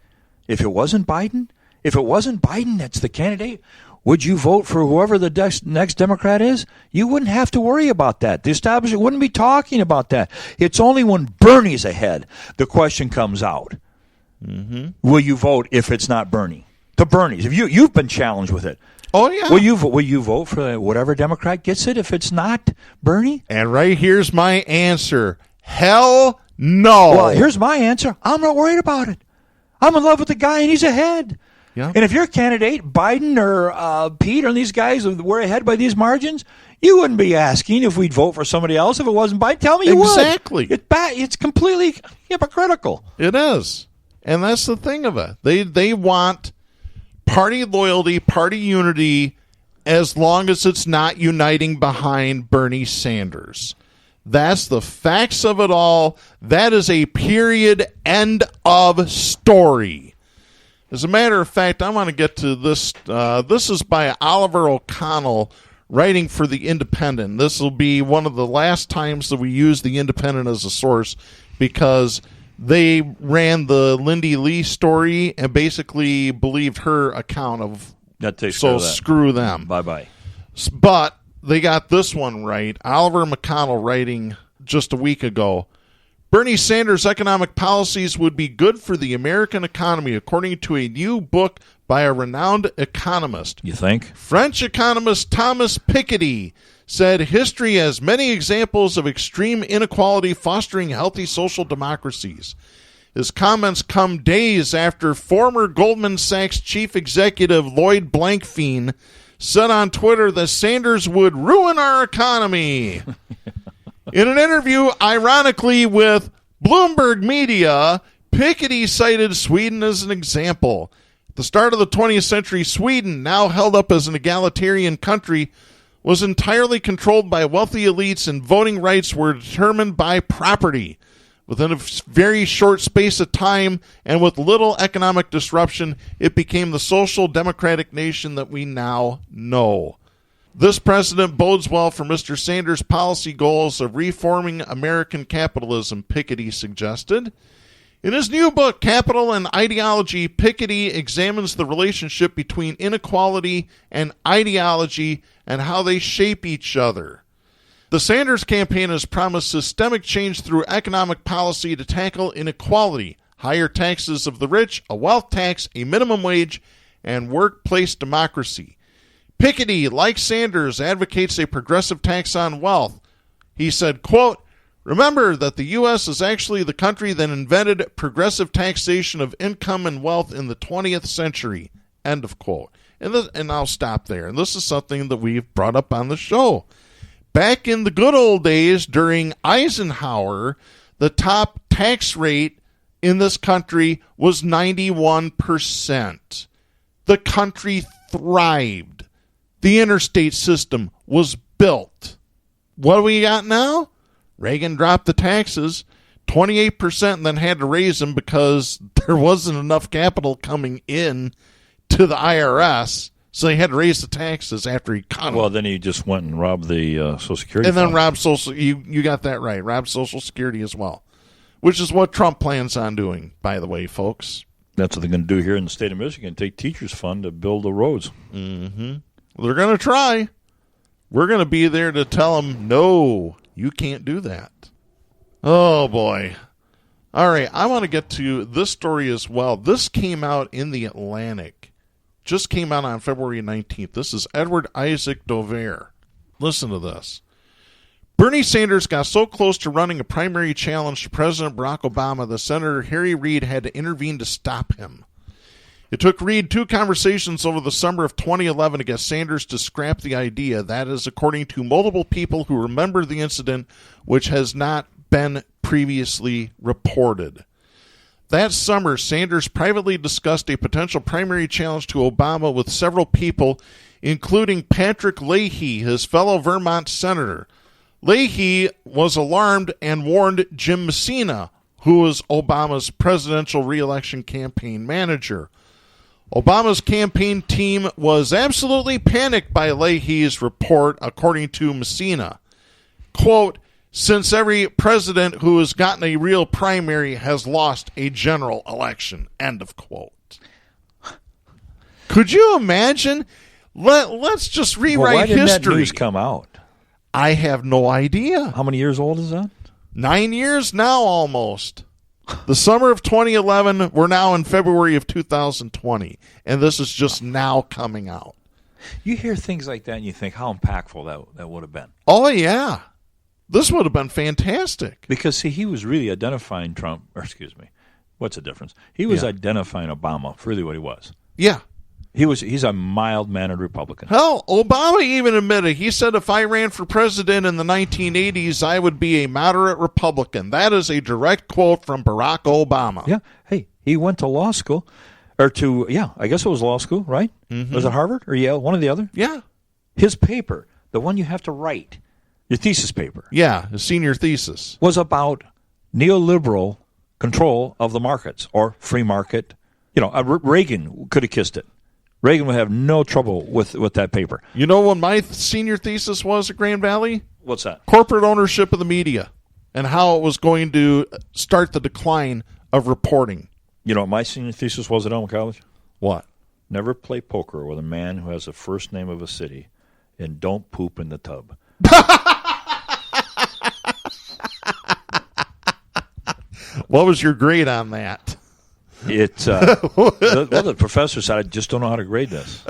If it wasn't Biden? If it wasn't Biden that's the candidate, would you vote for whoever the next Democrat is? You wouldn't have to worry about that. The establishment wouldn't be talking about that. It's only when Bernie's ahead the question comes out. Mm-hmm. Will you vote if it's not Bernie? The Bernies. If you've been challenged with it. Oh yeah. Will you vote for whatever Democrat gets it if it's not Bernie? And right here's my answer. Hell no. Well, here's my answer. I'm not worried about it. I'm in love with the guy and he's ahead. Yeah. And if your candidate, Biden or Pete or these guys were ahead by these margins, you wouldn't be asking if we'd vote for somebody else if it wasn't Biden. Tell me you would. Exactly. It's completely hypocritical. It is. And that's the thing of it. They want party loyalty, party unity, as long as it's not uniting behind Bernie Sanders. That's the facts of it all. That is a period, end of story. As a matter of fact, I want to get to this. This is by Oliver O'Connell, writing for The Independent. This will be one of the last times that we use The Independent as a source because they ran the Lindy Lee story and basically believed her account of so screw them. Bye-bye. But they got this one right. Oliver McConnell writing just a week ago. Bernie Sanders' economic policies would be good for the American economy, according to a new book by a renowned economist. You think? French economist Thomas Piketty said history has many examples of extreme inequality fostering healthy social democracies. His comments come days after former Goldman Sachs chief executive Lloyd Blankfein said on Twitter that Sanders would ruin our economy. In an interview, ironically, with Bloomberg Media, Piketty cited Sweden as an example. At the start of the 20th century, Sweden, now held up as an egalitarian country, was entirely controlled by wealthy elites, and voting rights were determined by property. Within a very short space of time and with little economic disruption, it became the social democratic nation that we now know. This precedent bodes well for Mr. Sanders' policy goals of reforming American capitalism, Piketty suggested. In his new book, Capital and Ideology, Piketty examines the relationship between inequality and ideology and how they shape each other. The Sanders campaign has promised systemic change through economic policy to tackle inequality, higher taxes of the rich, a wealth tax, a minimum wage, and workplace democracy. Piketty, like Sanders, advocates a progressive tax on wealth. He said, quote, "Remember that the U.S. is actually the country that invented progressive taxation of income and wealth in the 20th century." End of quote. And I'll stop there. And this is something that we've brought up on the show. Back in the good old days, during Eisenhower, the top tax rate in this country was 91%. The country thrived. The interstate system was built. What do we got now? Reagan dropped the taxes 28% and then had to raise them because there wasn't enough capital coming in to the IRS. So he had to raise the taxes after he cut them. Well, then he just went and robbed the Social Security and then fund. robbed Social. You got that right. Robbed Social Security as well, which is what Trump plans on doing, by the way, folks. That's what they're going to do here in the state of Michigan, take teachers' fund to build the roads. Mm-hmm. Well, they're going to try. We're going to be there to tell them, no, you can't do that. Oh, boy. All right, I want to get to this story as well. This came out in the Atlantic. Just came out on February 19th. This is Edward Isaac Dover. Listen to this. Bernie Sanders got so close to running a primary challenge to President Barack Obama that Senator Harry Reid had to intervene to stop him. It took Reid 2 conversations over the summer of 2011 to get Sanders to scrap the idea. That is according to multiple people who remember the incident, which has not been previously reported. That summer, Sanders privately discussed a potential primary challenge to Obama with several people, including Patrick Leahy, his fellow Vermont senator. Leahy was alarmed and warned Jim Messina, who was Obama's presidential re-election campaign manager. Obama's campaign team was absolutely panicked by Leahy's report, according to Messina. Quote, "Since every president who has gotten a real primary has lost a general election." End of quote. Could you imagine? Let's just rewrite why didn't history. That news come out? I have no idea. How many years old is that? 9 years now, almost. The summer of 2011, we're now in February of 2020, and this is just now coming out. You hear things like that and you think how impactful that would have been. Oh, yeah. This would have been fantastic. Because, see, he was really identifying Trump, or excuse me, what's the difference? He was identifying Obama for really what he was. Yeah. He's a mild-mannered Republican. Hell, Obama even admitted, he said if I ran for president in the 1980s, I would be a moderate Republican. That is a direct quote from Barack Obama. Yeah. Hey, he went to law school, or to, I guess it was law school, right? Mm-hmm. Was it Harvard or Yale, one or the other? Yeah. His paper, the one you have to write, your thesis paper. Yeah, his senior thesis. Was about neoliberal control of the markets, or free market. Reagan could have kissed it. Reagan would have no trouble with that paper. You know what my senior thesis was at Grand Valley? What's that? Corporate ownership of the media and how it was going to start the decline of reporting. You know what my senior thesis was at Elm College? What? Never play poker with a man who has the first name of a city, and don't poop in the tub. What was your grade on that? The professor said, I just don't know how to grade this.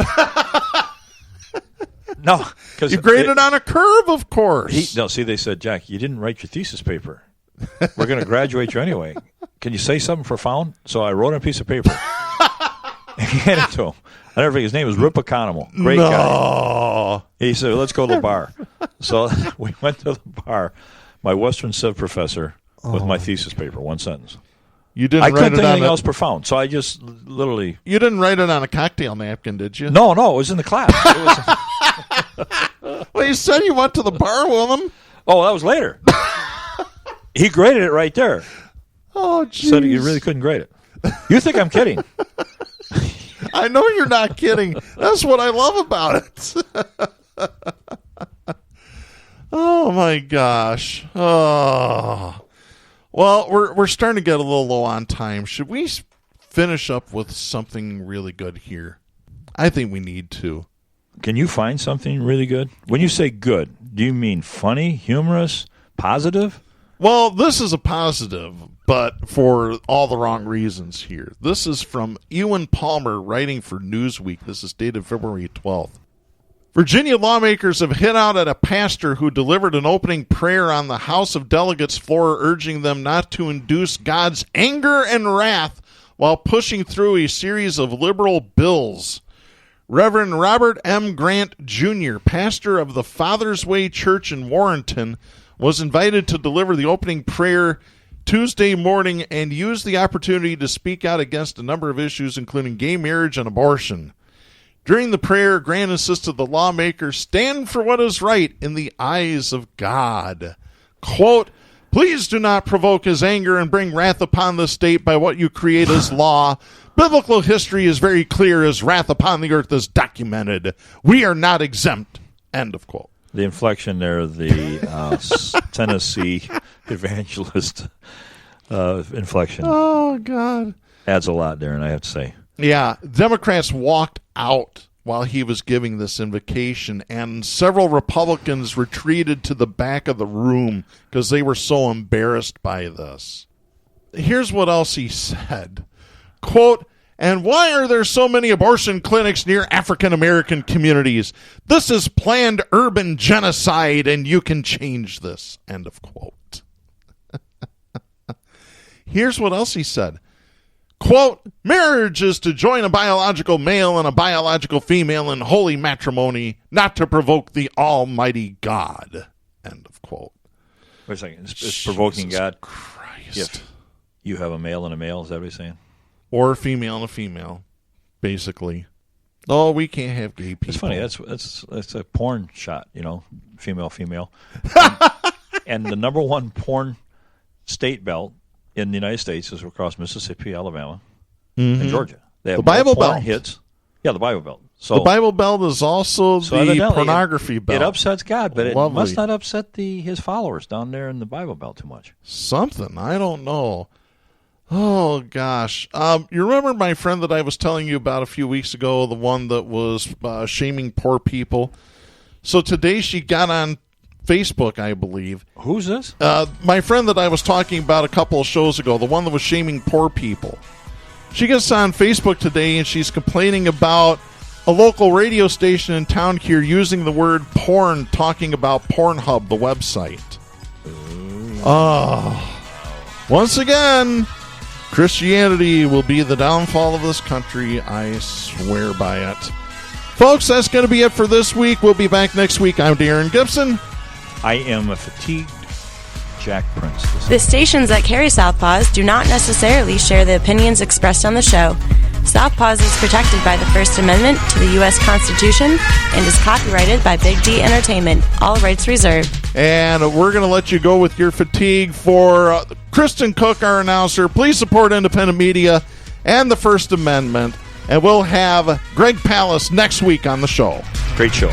No, because you graded on a curve, of course. They said, Jack, you didn't write your thesis paper. We're going to graduate you anyway. Can you say something profound? So I wrote on a piece of paper. And handed it to him. I never forget. His name was Rip Economo. Great guy. He said, let's go to the bar. So we went to the bar. My Western Civ professor with my thesis paper, one sentence. You didn't. I couldn't think anything else profound, so I just literally. You didn't write it on a cocktail napkin, did you? No, it was in the class. Well, you said you went to the bar with him. Oh, that was later. He graded it right there. Oh, geez. Said you really couldn't grade it. You think I'm kidding? I know you're not kidding. That's what I love about it. Oh my gosh. Oh. Well, we're starting to get a little low on time. Should we finish up with something really good here? I think we need to. Can you find something really good? When you say good, do you mean funny, humorous, positive? Well, this is a positive, but for all the wrong reasons here. This is from Ewan Palmer writing for Newsweek. This is dated February 12th. Virginia lawmakers have hit out at a pastor who delivered an opening prayer on the House of Delegates floor, urging them not to induce God's anger and wrath while pushing through a series of liberal bills. Reverend Robert M. Grant, Jr., pastor of the Father's Way Church in Warrenton, was invited to deliver the opening prayer Tuesday morning and used the opportunity to speak out against a number of issues, including gay marriage and abortion. During the prayer, Grant insisted the lawmakers stand for what is right in the eyes of God. Quote, "Please do not provoke his anger and bring wrath upon the state by what you create as law. Biblical history is very clear as wrath upon the earth is documented. We are not exempt." End of quote. The inflection there, the Tennessee evangelist inflection. Oh, God. Adds a lot, Darren, I have to say. Yeah, Democrats walked out while he was giving this invocation, and several Republicans retreated to the back of the room because they were so embarrassed by this. Here's what else he said. Quote, "And why are there so many abortion clinics near African-American communities? This is planned urban genocide, and you can change this." End of quote. Here's what else he said. Quote, "Marriage is to join a biological male and a biological female in holy matrimony, not to provoke the Almighty God." End of quote. Wait a second. It's provoking God. Christ. If you have a male and a male, is that what he's saying? Or a female and a female, basically. Oh, we can't have gay people. It's funny. That's a porn shot, female. And the number one porn state belt in the United States is across Mississippi, Alabama, and Georgia. They have the Bible porn Belt hits. Yeah, the Bible Belt. So the Bible Belt is also the pornography belt. It upsets God, but Lovely. It must not upset his followers down there in the Bible Belt too much. Something. I don't know. Oh, gosh. You remember my friend that I was telling you about a few weeks ago, the one that was shaming poor people? So today she got on Facebook, I believe. Who's this? My friend that I was talking about a couple of shows ago, the one that was shaming poor people. She gets on Facebook today and she's complaining about a local radio station in town here using the word porn, talking about Pornhub, the website. Once again, Christianity will be the downfall of this country. I swear by it. Folks, that's going to be it for this week. We'll be back next week. I'm Darren Gibson. I am a fatigued Jack Prince. The stations that carry Southpaws do not necessarily share the opinions expressed on the show. Southpaws is protected by the First Amendment to the U.S. Constitution and is copyrighted by Big D Entertainment. All rights reserved. And we're going to let you go with your fatigue. For Kristen Cook, our announcer, please support independent media and the First Amendment. And we'll have Greg Palast next week on the show. Great show.